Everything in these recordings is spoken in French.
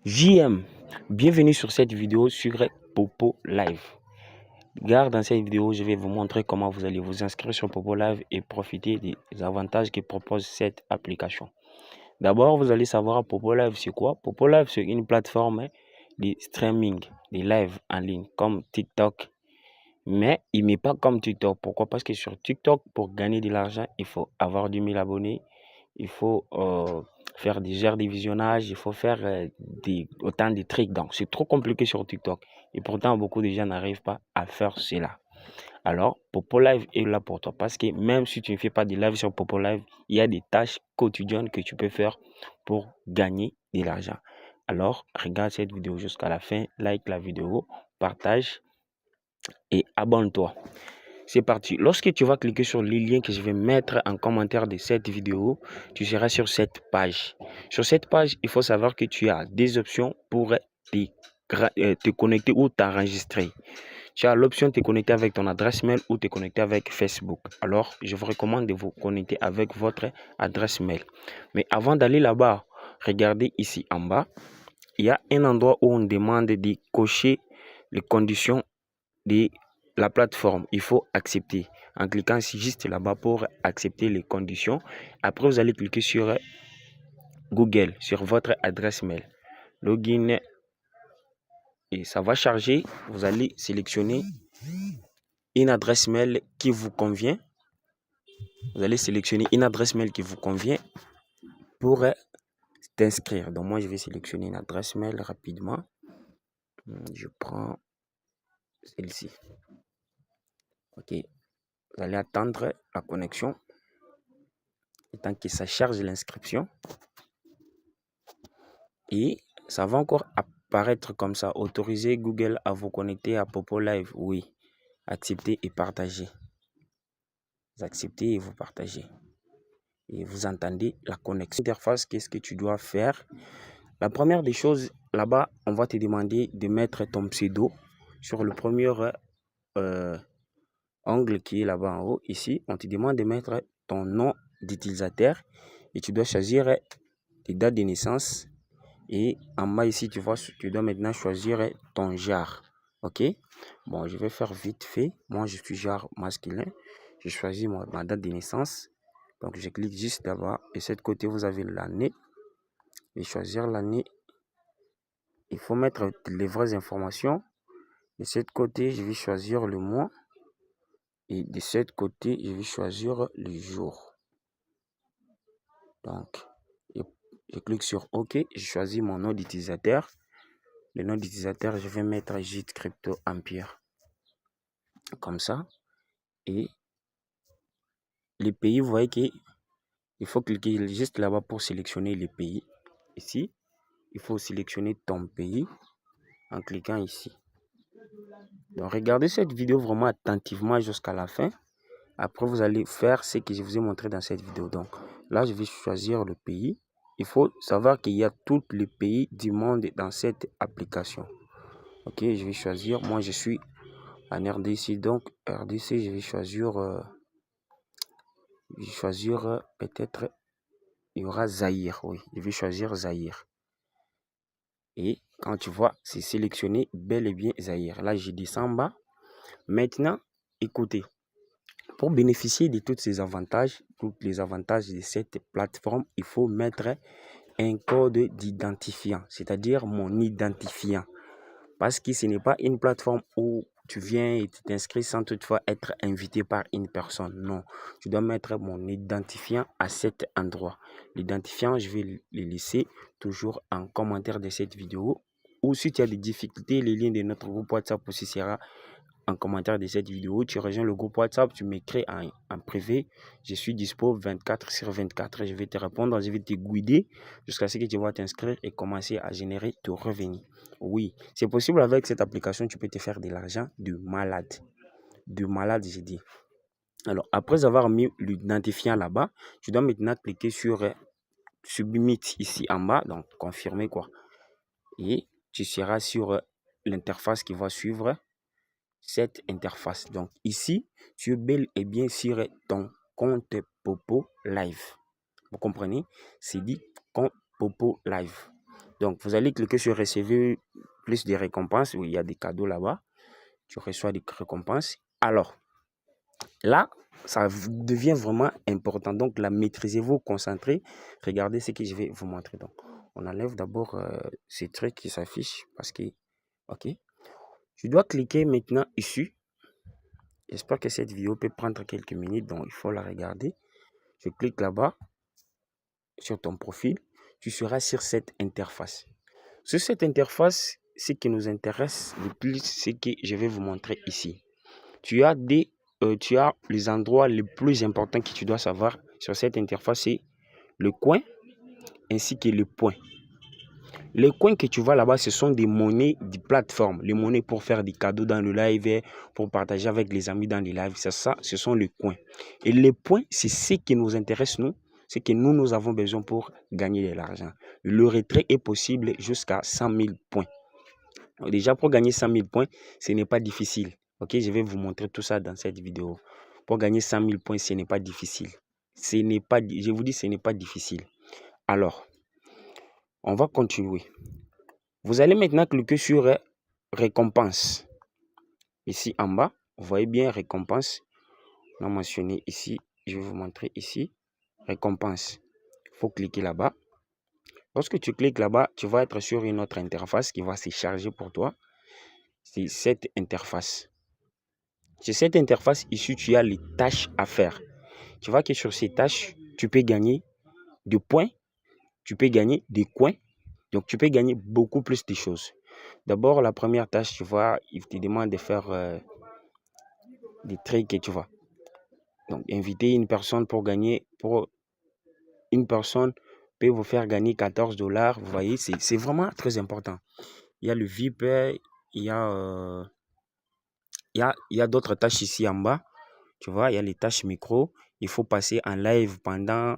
JM, bienvenue sur cette vidéo sur Popo Live. Dans cette vidéo, je vais vous montrer comment vous allez vous inscrire sur Popo Live et profiter des avantages que propose cette application. D'abord, vous allez savoir Popo Live c'est quoi. Popo Live c'est une plateforme de streaming, de live en ligne comme TikTok. Mais il n'est pas comme TikTok. Pourquoi? Parce que sur TikTok, pour gagner de l'argent, il faut avoir 10 000 abonnés. Il faut faire des heures de visionnage. Il faut faire autant de trucs. Donc, c'est trop compliqué sur TikTok. Et pourtant, beaucoup de gens n'arrivent pas à faire cela. Alors, Popo Live est là pour toi. Parce que même si tu ne fais pas de live sur Popo Live, il y a des tâches quotidiennes que tu peux faire pour gagner de l'argent. Alors, regarde cette vidéo jusqu'à la fin. Like la vidéo, partage et abonne-toi. C'est parti. Lorsque tu vas cliquer sur le lien que je vais mettre en commentaire de cette vidéo, tu seras sur cette page. Sur cette page, il faut savoir que tu as des options pour te connecter ou t'enregistrer. Tu as l'option de te connecter avec ton adresse mail ou te connecter avec Facebook. Alors, je vous recommande de vous connecter avec votre adresse mail. Mais avant d'aller là-bas, regardez ici en bas. Il y a un endroit où on demande de cocher les conditions de la plateforme. Il faut accepter en cliquant juste là-bas pour accepter les conditions. Après, vous allez cliquer sur Google, sur votre adresse mail, login, et ça va charger. Vous allez sélectionner une adresse mail qui vous convient. Vous allez sélectionner une adresse mail qui vous convient pour t'inscrire. Donc moi, je vais sélectionner une adresse mail rapidement. Je prends celle-ci. Ok. Vous allez attendre la connexion. Et tant que ça charge l'inscription. Et ça va encore apparaître comme ça. Autoriser Google à vous connecter à Popo Live. Oui. Accepter et partager. Vous acceptez et vous partagez. Et vous entendez la connexion. Interface, qu'est-ce que tu dois faire? La première des choses, là-bas, on va te demander de mettre ton pseudo sur le premier onglet qui est là-bas en haut. Ici, on te demande de mettre ton nom d'utilisateur et tu dois choisir tes dates de naissance. Et en bas ici, tu vois, tu dois maintenant choisir ton genre. Ok? Bon, je vais faire vite fait. Moi, je suis genre masculin. Je choisis ma date de naissance. Donc, je clique juste là-bas. Et de cette côté, vous avez l'année. Et choisir l'année. Il faut mettre les vraies informations. De cette côté, je vais choisir le mois. Et de cette côté, je vais choisir le jour. Donc, je clique sur OK. Je choisis mon nom d'utilisateur. Le nom d'utilisateur, je vais mettre Gite Crypto Empire. Comme ça. Et les pays, vous voyez qu'il faut cliquer juste là-bas pour sélectionner les pays. Ici, il faut sélectionner ton pays en cliquant ici. Donc, regardez cette vidéo vraiment attentivement jusqu'à la fin. Après, vous allez faire ce que je vous ai montré dans cette vidéo. Donc, là, je vais choisir le pays. Il faut savoir qu'il y a tous les pays du monde dans cette application. Ok, je vais choisir. Moi, je suis en RDC. Donc, RDC, je vais choisir peut-être, il y aura Zaïre. Oui, je vais choisir Zaïre. Et quand tu vois, c'est sélectionné bel et bien Zaïre. Là, je descends en bas. Maintenant, écoutez. Pour bénéficier de tous les avantages de cette plateforme, il faut mettre un code d'identifiant, c'est-à-dire mon identifiant. Parce que ce n'est pas une plateforme où tu viens et tu t'inscris sans toutefois être invité par une personne. Non, tu dois mettre mon identifiant à cet endroit. L'identifiant, je vais le laisser toujours en commentaire de cette vidéo. Ou si tu as des difficultés, le lien de notre groupe WhatsApp aussi sera en commentaire de cette vidéo. Tu rejoins le groupe WhatsApp, tu m'écris en privé. Je suis dispo 24/24. Je vais te répondre, je vais te guider jusqu'à ce que tu vas t'inscrire et commencer à générer tes revenus. Oui, c'est possible avec cette application, tu peux te faire de l'argent de malade. De malade, j'ai dit. Alors, après avoir mis l'identifiant là-bas, tu dois maintenant cliquer sur Submit ici en bas, donc confirmer quoi. Et tu seras sur l'interface qui va suivre cette interface. Donc ici, tu es bel et bien sur ton compte Popo Live. Vous comprenez? C'est dit compte Popo Live. Donc, vous allez cliquer sur recevoir plus de récompenses. Oui, il y a des cadeaux là-bas. Tu reçois des récompenses. Alors, là, ça devient vraiment important. Donc, la maîtrisez-vous, concentrez. Regardez ce que je vais vous montrer. Donc, on enlève d'abord ces trucs qui s'affichent parce que, OK. Je dois cliquer maintenant ici. J'espère que cette vidéo peut prendre quelques minutes, donc il faut la regarder. Je clique là-bas sur ton profil. Tu seras sur cette interface. Sur cette interface, ce qui nous intéresse le plus, c'est que je vais vous montrer ici. Tu as les endroits les plus importants que tu dois savoir sur cette interface, c'est le coin ainsi que le point. Les coins que tu vois là-bas, ce sont des monnaies de plateforme. Les monnaies pour faire des cadeaux dans le live, pour partager avec les amis dans les lives. C'est ça, ce sont les coins. Et les points, c'est ce qui nous intéresse, nous. C'est que nous avons besoin pour gagner de l'argent. Le retrait est possible jusqu'à 100 000 points. Donc déjà, pour gagner 100 000 points, ce n'est pas difficile. Ok, je vais vous montrer tout ça dans cette vidéo. Pour gagner 100 000 points, ce n'est pas difficile. Je vous dis, ce n'est pas difficile. Alors, on va continuer. Vous allez maintenant cliquer sur récompense. Ici en bas, vous voyez bien récompense. On a mentionné ici, je vais vous montrer ici. Récompense. Il faut cliquer là-bas. Lorsque tu cliques là-bas, tu vas être sur une autre interface qui va se charger pour toi. C'est cette interface. Sur cette interface, ici, tu as les tâches à faire. Tu vois que sur ces tâches, tu peux gagner des points, tu peux gagner des coins. Donc, tu peux gagner beaucoup plus de choses. D'abord, la première tâche, tu vois, il te demande de faire des trucs, tu vois. Donc, inviter une personne pour une personne peut vous faire gagner 14 $. Vous voyez, c'est vraiment très important. Il y a le VIP, il y a d'autres tâches ici en bas. Tu vois, il y a les tâches micro. Il faut passer en live pendant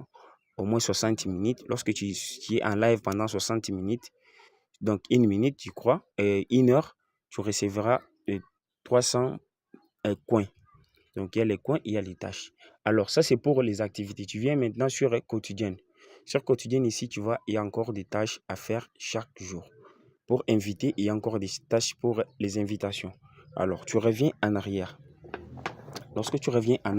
au moins 60 minutes. Lorsque tu es en live pendant 60 minutes, donc une minute, tu crois, et une heure, tu recevras 300 coins. Donc, il y a les coins, il y a les tâches. Alors, ça, c'est pour les activités. Tu viens maintenant sur quotidienne. Sur quotidienne, ici, tu vois, il y a encore des tâches à faire chaque jour. Pour inviter, il y a encore des tâches pour les invitations. Alors, tu reviens en arrière. Lorsque tu reviens en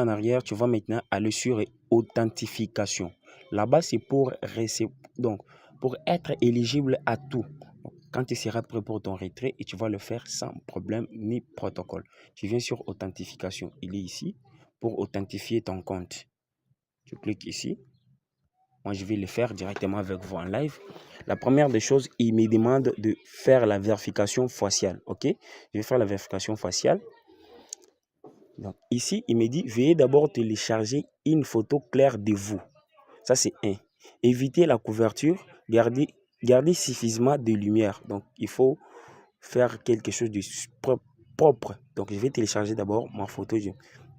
arrière, tu vas maintenant aller sur authentification. Là-bas, c'est pour être éligible à tout. Quand tu seras prêt pour ton retrait et tu vas le faire sans problème ni protocole. Tu viens sur authentification. Il est ici pour authentifier ton compte. Tu cliques ici. Moi, je vais le faire directement avec vous en live. La première des choses, il me demande de faire la vérification faciale. OK? Je vais faire la vérification faciale. Donc, ici, il me dit, veuillez d'abord télécharger une photo claire de vous. Ça, c'est 1. Éviter la couverture, garder suffisamment de lumière. Donc, il faut faire quelque chose de propre. Donc, je vais télécharger d'abord ma photo.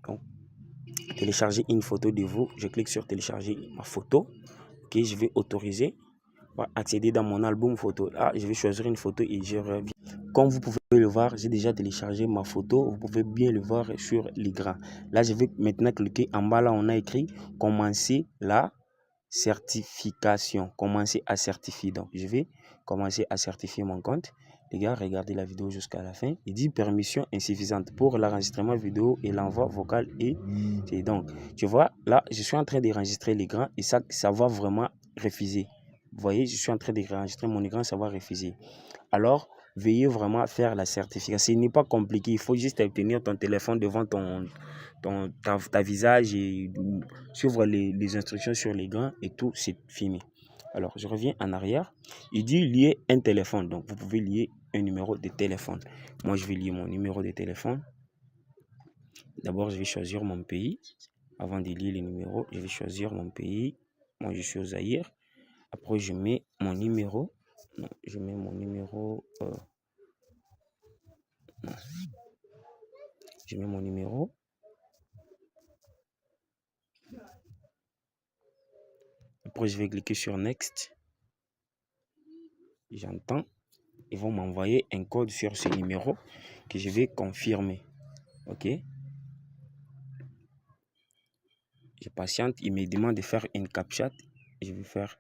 Donc, télécharger une photo de vous. Je clique sur télécharger ma photo. OK, je vais autoriser. Accéder dans mon album photo. Là, je vais choisir une photo et je reviens. Comme vous pouvez le voir, j'ai déjà téléchargé ma photo. Vous pouvez bien le voir sur l'écran. Là, je vais maintenant cliquer en bas. Là, on a écrit commencer la certification. Commencer à certifier. Donc, je vais commencer à certifier mon compte. Les gars, regardez la vidéo jusqu'à la fin. Il dit permission insuffisante pour l'enregistrement vidéo et l'envoi vocal. Et donc, tu vois, là, je suis en train d'enregistrer l'écran et ça va vraiment refuser. Vous voyez, je suis en train d'enregistrer mon écran, ça va refuser. Alors, veuillez vraiment faire la certification. Ce n'est pas compliqué. Il faut juste tenir ton téléphone devant ta visage et suivre les instructions sur l'écran et tout, c'est fini. Alors, je reviens en arrière. Il dit lier un téléphone. Donc, vous pouvez lier un numéro de téléphone. Moi, je vais lier mon numéro de téléphone. D'abord, je vais choisir mon pays. Avant de lier les numéros, je vais choisir mon pays. Moi, je suis au Zaïre. Après, je mets mon numéro. Non, je mets mon numéro. Je mets mon numéro. Après, je vais cliquer sur Next. J'entends. Ils vont m'envoyer un code sur ce numéro que je vais confirmer. OK? Je patiente. Il me demande de faire une captcha. Je vais faire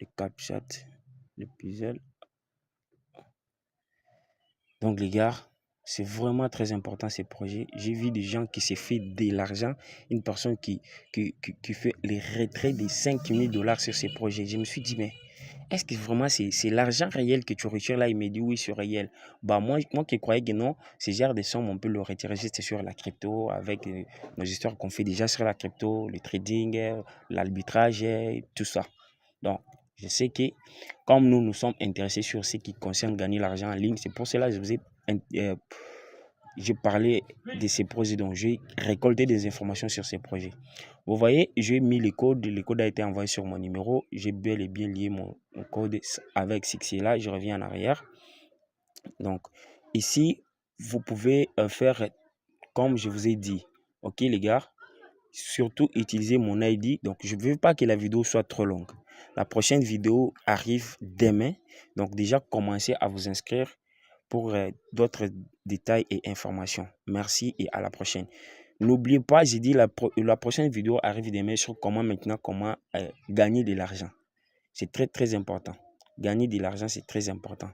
le CapCut, le puzzle. Donc les gars, c'est vraiment très important ces projets. J'ai vu des gens qui se fait de l'argent. Une personne qui fait les retraits de 5000 dollars sur ces projets. Je me suis dit, mais est-ce que vraiment c'est l'argent réel que tu retires là? Il m'a dit oui, c'est réel. Bah moi qui croyais que non, ces genres de sommes, on peut le retirer juste sur la crypto avec nos histoires qu'on fait déjà sur la crypto, le trading, l'arbitrage, tout ça. Donc, je sais que comme nous sommes intéressés sur ce qui concerne gagner l'argent en ligne, c'est pour cela que j'ai parlé de ces projets, donc j'ai récolté des informations sur ces projets. Vous voyez, j'ai mis le code a été envoyé sur mon numéro, j'ai bel et bien lié mon code avec ce là, je reviens en arrière. Donc, ici, vous pouvez faire comme je vous ai dit. Ok les gars, surtout utiliser mon ID. Donc, je ne veux pas que la vidéo soit trop longue. La prochaine vidéo arrive demain. Donc, déjà, commencez à vous inscrire pour d'autres détails et informations. Merci et à la prochaine. N'oubliez pas, j'ai dit la prochaine vidéo arrive demain sur comment gagner de l'argent. C'est très, très important. Gagner de l'argent, c'est très important.